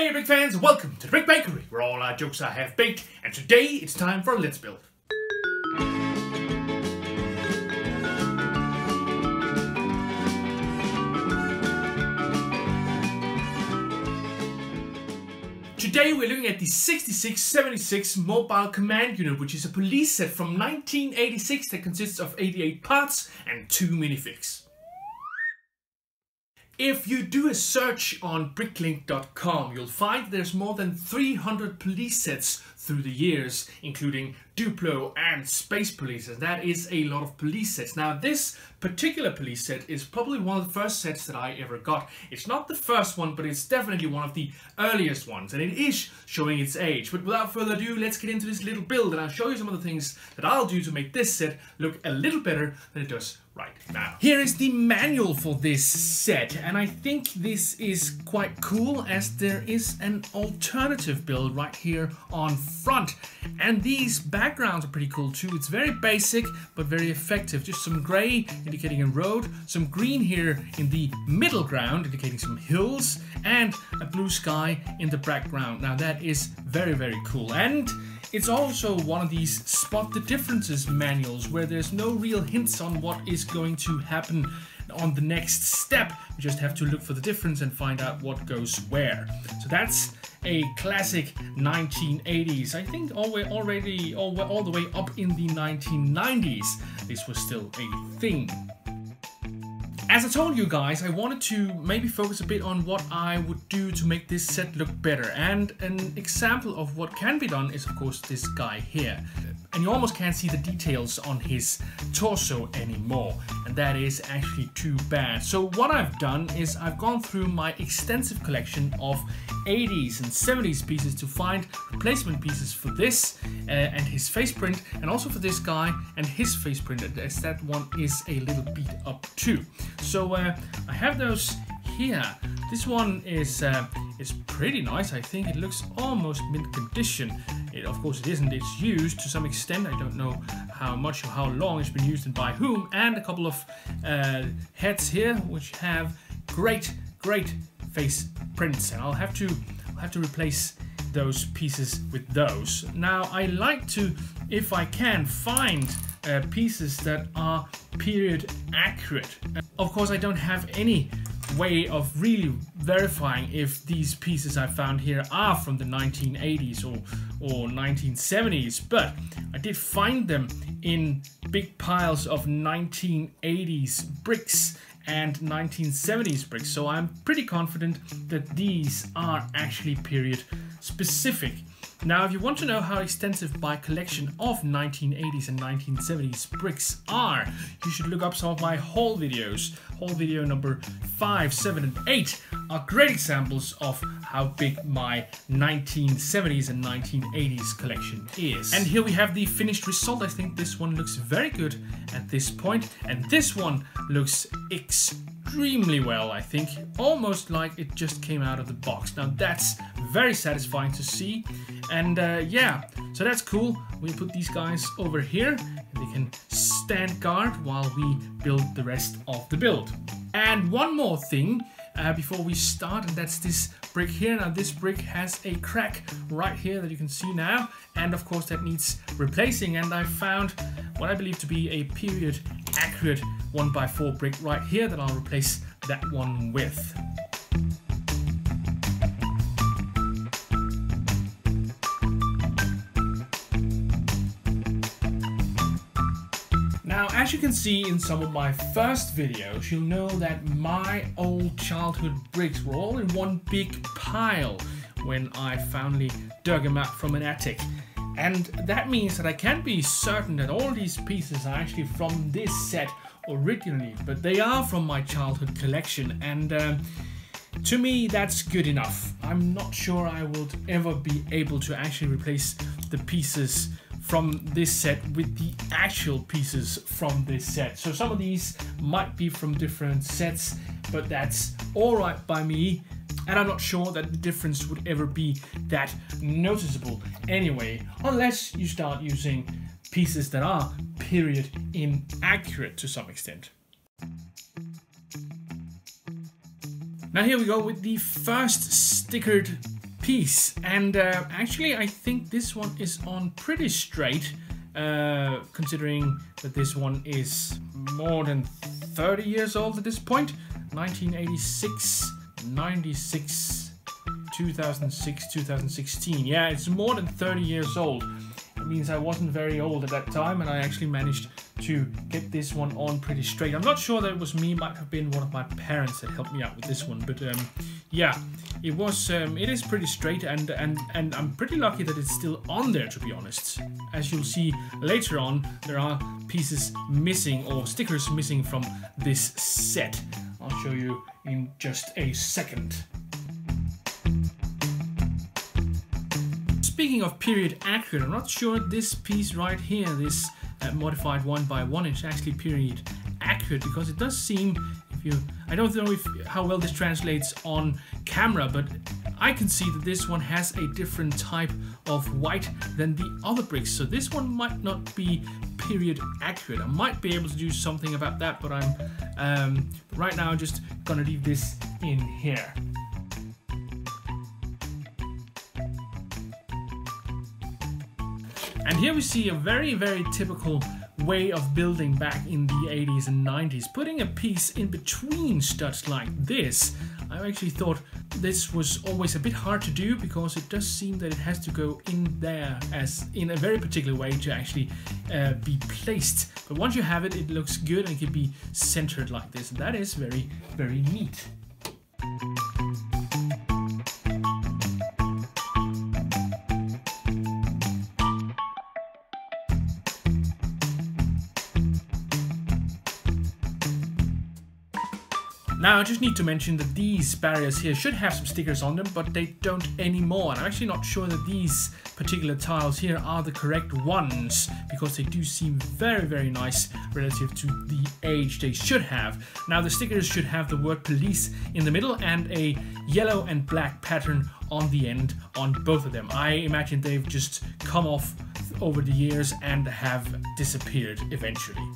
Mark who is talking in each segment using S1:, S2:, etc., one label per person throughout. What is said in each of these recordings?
S1: Hey brick fans, welcome to the Brick Bakery, where all our jokes are half baked, and today it's time for a Let's Build. Today we're looking at the 6676 Mobile Command Unit, which is a police set from 1986 that consists of 88 parts and 2 minifigs. If you do a search on bricklink.com, you'll find there's more than 300 police sets through the years, including Duplo and Space Police, and that is a lot of police sets. Now, this particular police set is probably one of the first sets that I ever got. It's not the first one, but it's definitely one of the earliest ones, and it is showing its age. But without further ado, let's get into this little build, and I'll show you some of the things that I'll do to make this set look a little better than it does right now. Here is the manual for this set, and I think this is quite cool as there is an alternative build right here on front, and these backgrounds are pretty cool too. It's very basic but very effective. Just some gray indicating a road, some green here in the middle ground indicating some hills, and a blue sky in the background. Now that is very cool, and it's also one of these spot the differences manuals where there's no real hints on what is going to happen on the next step. We just have to look for the difference and find out what goes where. So that's a classic 1980s. I think all the way up in the 1990s, this was still a thing. As I told you guys, I wanted to maybe focus a bit on what I would do to make this set look better. And an example of what can be done is, of course, this guy here. And you almost can't see the details on his torso anymore. And that is actually too bad. So what I've done is I've gone through my extensive collection of 80s and 70s pieces to find replacement pieces for this and his face print, and also for this guy and his face print, as that one is a little beat up too. So I have those here. This one is pretty nice. I think it looks almost mint condition. Of course it isn't. It's used to some extent. I don't know how much or how long it's been used and by whom. And a couple of heads here which have great face prints, and I'll have to replace those pieces with those. Now I like to, if I can, find pieces that are period accurate. Of course I don't have any way of really verifying if these pieces I found here are from the 1980s or 1970s, but I did find them in big piles of 1980s bricks and 1970s bricks, so I'm pretty confident that these are actually period specific. Now, if you want to know how extensive my collection of 1980s and 1970s bricks are, you should look up some of my haul videos. Haul video number 5, 7, and 8 are great examples of how big my 1970s and 1980s collection is. And here we have the finished result. I think this one looks very good at this point, and this one looks extremely well, I think, almost like it just came out of the box. Now that's very satisfying to see, and yeah, so that's cool. We put these guys over here and they can stand guard while we build the rest of the build. And one more thing before we start, and that's this brick here. Now this brick has a crack right here that you can see now, and of course that needs replacing, and I found what I believe to be a period accurate 1x4 brick right here that I'll replace that one with. Now, as you can see in some of my first videos, you'll know that my old childhood bricks were all in one big pile when I finally dug them out from an attic. And that means that I can't be certain that all these pieces are actually from this set originally, but they are from my childhood collection, and to me that's good enough. I'm not sure I would ever be able to actually replace the pieces from this set with the actual pieces from this set. So some of these might be from different sets, but that's alright by me. And I'm not sure that the difference would ever be that noticeable anyway, unless you start using pieces that are period inaccurate to some extent. Now here we go with the first stickered piece, and actually I think this one is on pretty straight, considering that this one is more than 30 years old at this point. 1986, 96, 2006, 2016. Yeah, it's more than 30 years old. It means I wasn't very old at that time, and I actually managed to get this one on pretty straight. I'm not sure that it was me, might have been one of my parents that helped me out with this one, but yeah, it was. It is pretty straight, and I'm pretty lucky that it's still on there, to be honest. As you'll see later on, there are pieces missing or stickers missing from this set. I'll show you in just a second. Speaking of period accurate, I'm not sure this piece right here, this modified 1x1, is actually period accurate, because it does seem, I don't know how well this translates on camera, but I can see that this one has a different type of white than the other bricks, so this one might not be period accurate. I might be able to do something about that, but I'm right now just gonna leave this in here. And here we see a very, very typical way of building back in the 80s and 90s. Putting a piece in between studs like this, I actually thought this was always a bit hard to do, because it does seem that it has to go in there as in a very particular way to actually be placed. But once you have it, it looks good and it can be centered like this. And that is very, very neat. Now, I just need to mention that these barriers here should have some stickers on them, but they don't anymore. And I'm actually not sure that these particular tiles here are the correct ones, because they do seem very, very nice relative to the age they should have. Now, the stickers should have the word police in the middle and a yellow and black pattern on the end on both of them. I imagine they've just come off over the years and have disappeared eventually.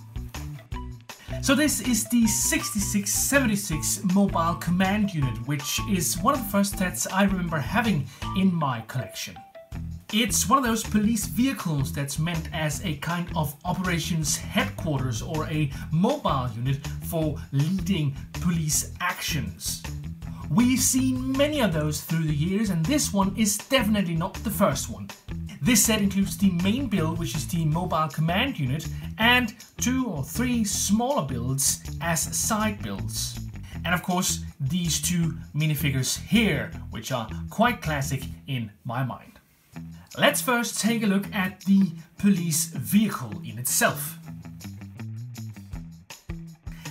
S1: So this is the 6676 mobile command unit, which is one of the first sets I remember having in my collection. It's one of those police vehicles that's meant as a kind of operations headquarters or a mobile unit for leading police actions. We've seen many of those through the years, and this one is definitely not the first one. This set includes the main build, which is the mobile command unit, and 2 or 3 smaller builds as side builds. And of course, these 2 minifigures here, which are quite classic in my mind. Let's first take a look at the police vehicle in itself.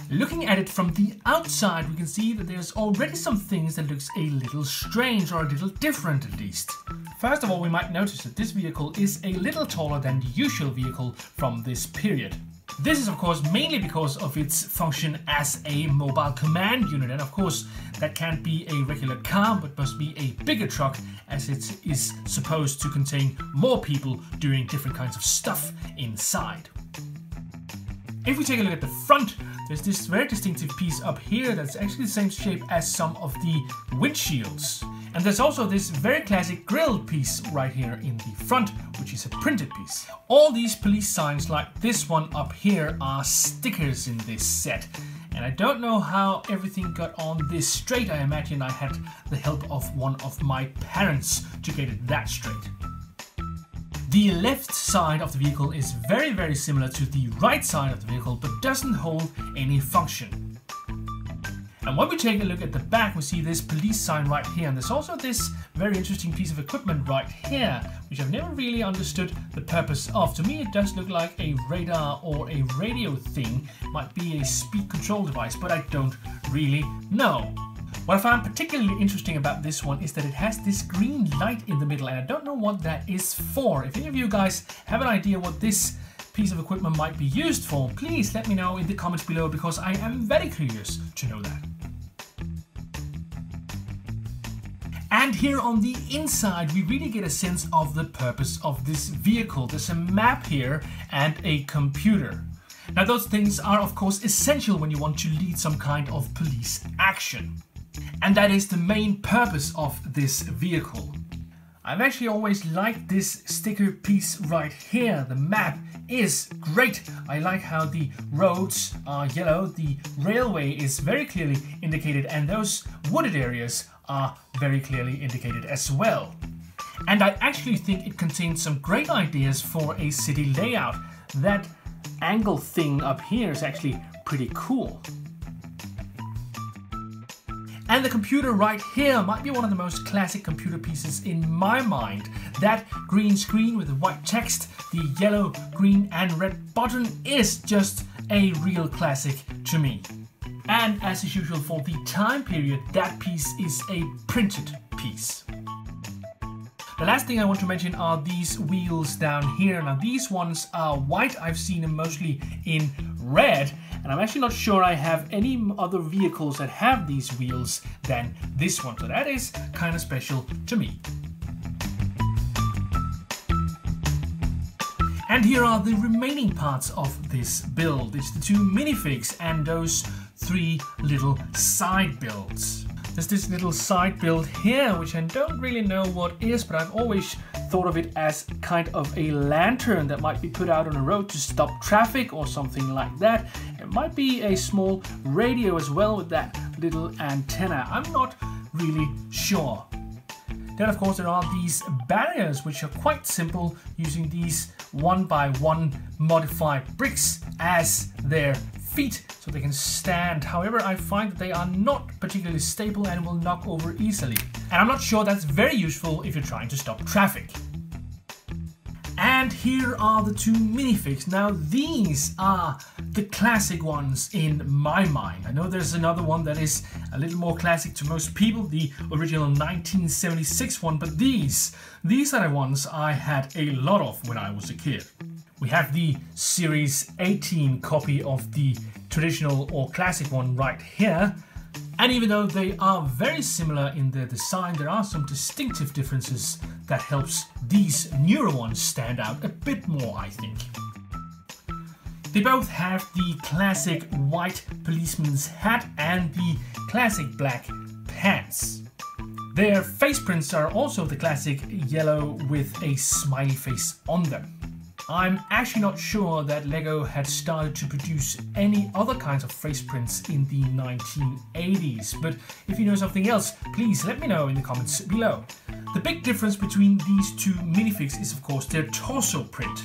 S1: Looking at it from the outside, we can see that there's already some things that looks a little strange, or a little different at least. First of all, we might notice that this vehicle is a little taller than the usual vehicle from this period. This is of course mainly because of its function as a mobile command unit, and of course that can't be a regular car but must be a bigger truck, as it is supposed to contain more people doing different kinds of stuff inside. If we take a look at the front, there's this very distinctive piece up here that's actually the same shape as some of the windshields. And there's also this very classic grille piece right here in the front, which is a printed piece. All these police signs like this one up here are stickers in this set. And I don't know how everything got on this straight. I imagine I had the help of one of my parents to get it that straight. The left side of the vehicle is very, very similar to the right side of the vehicle, but doesn't hold any function. And when we take a look at the back, we see this police sign right here, and there's also this very interesting piece of equipment right here, which I've never really understood the purpose of. To me, it does look like a radar or a radio thing. It might be a speed control device, but I don't really know. What I found particularly interesting about this one is that it has this green light in the middle, and I don't know what that is for. If any of you guys have an idea what this piece of equipment might be used for, please let me know in the comments below, because I am very curious to know that. And here on the inside, we really get a sense of the purpose of this vehicle. There's a map here and a computer. Now, those things are of course essential when you want to lead some kind of police action. And that is the main purpose of this vehicle. I've actually always liked this sticker piece right here. The map is great. I like how the roads are yellow, the railway is very clearly indicated, and those wooded areas are very clearly indicated as well. And I actually think it contains some great ideas for a city layout. That angle thing up here is actually pretty cool. And the computer right here might be one of the most classic computer pieces in my mind. That green screen with the white text, the yellow, green and red button is just a real classic to me. And as is usual for the time period, that piece is a printed piece. The last thing I want to mention are these wheels down here. Now these ones are white. I've seen them mostly in red, and I'm actually not sure I have any other vehicles that have these wheels than this one. So that is kind of special to me. And here are the remaining parts of this build. It's the 2 minifigs and those 3 little side builds. There's this little side build here, which I don't really know what is, but I've always thought of it as kind of a lantern that might be put out on a road to stop traffic or something like that. It might be a small radio as well with that little antenna. I'm not really sure. Then of course there are these barriers, which are quite simple, using these 1x1 modified bricks as their feet so they can stand. However, I find that they are not particularly stable and will knock over easily. And I'm not sure that's very useful if you're trying to stop traffic. And here are the 2 minifigs. Now these are the classic ones in my mind. I know there's another one that is a little more classic to most people, the original 1976 one, but these are the ones I had a lot of when I was a kid. We have the Series 18 copy of the traditional or classic one right here. And even though they are very similar in their design, there are some distinctive differences that helps these newer ones stand out a bit more, I think. They both have the classic white policeman's hat and the classic black pants. Their face prints are also the classic yellow with a smiley face on them. I'm actually not sure that LEGO had started to produce any other kinds of face prints in the 1980s, but if you know something else, please let me know in the comments below. The big difference between these 2 minifigs is of course their torso print.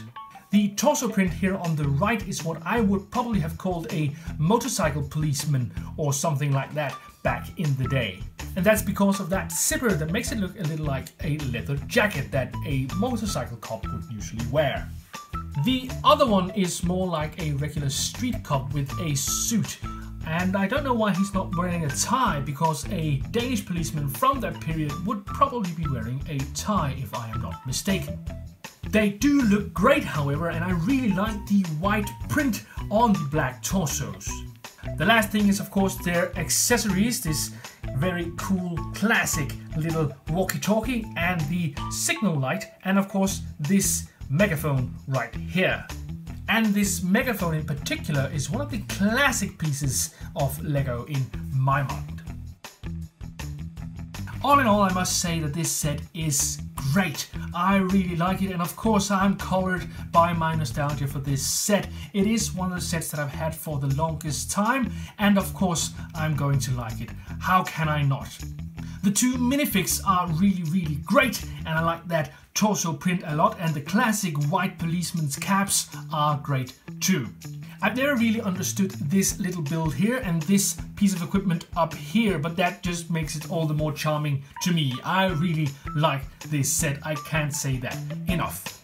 S1: The torso print here on the right is what I would probably have called a motorcycle policeman or something like that back in the day. And that's because of that zipper that makes it look a little like a leather jacket that a motorcycle cop would usually wear. The other one is more like a regular street cop with a suit, and I don't know why he's not wearing a tie, because a Danish policeman from that period would probably be wearing a tie if I am not mistaken. They do look great, however, and I really like the white print on the black torsos. The last thing is of course their accessories, this very cool classic little walkie-talkie and the signal light, and of course this megaphone right here. And this megaphone in particular is one of the classic pieces of LEGO in my mind. All in all, I must say that this set is great. I really like it, and of course I'm colored by my nostalgia for this set. It is one of the sets that I've had for the longest time, and of course I'm going to like it. How can I not? The 2 minifigs are really great, and I like that torso print a lot, and the classic white policeman's caps are great too. I've never really understood this little build here and this piece of equipment up here, but that just makes it all the more charming to me. I really like this set, I can't say that enough.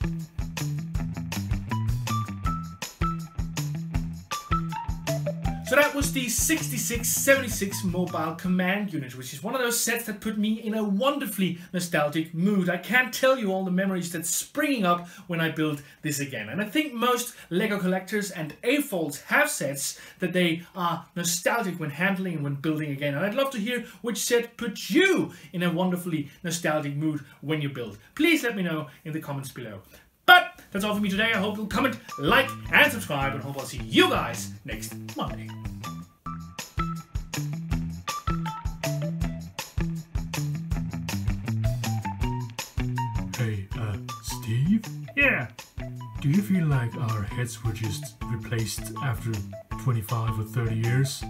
S1: So that was the 6676 Mobile Command Unit, which is one of those sets that put me in a wonderfully nostalgic mood. I can't tell you all the memories that's springing up when I build this again. And I think most LEGO collectors and AFOLs have sets that they are nostalgic when handling and when building again. And I'd love to hear which set puts you in a wonderfully nostalgic mood when you build. Please let me know in the comments below. But that's all for me today. I hope you'll comment, like, and subscribe, and hope I'll see you guys next Monday.
S2: Hey, Steve?
S3: Yeah.
S2: Do you feel like our heads were just replaced after 25 or 30 years?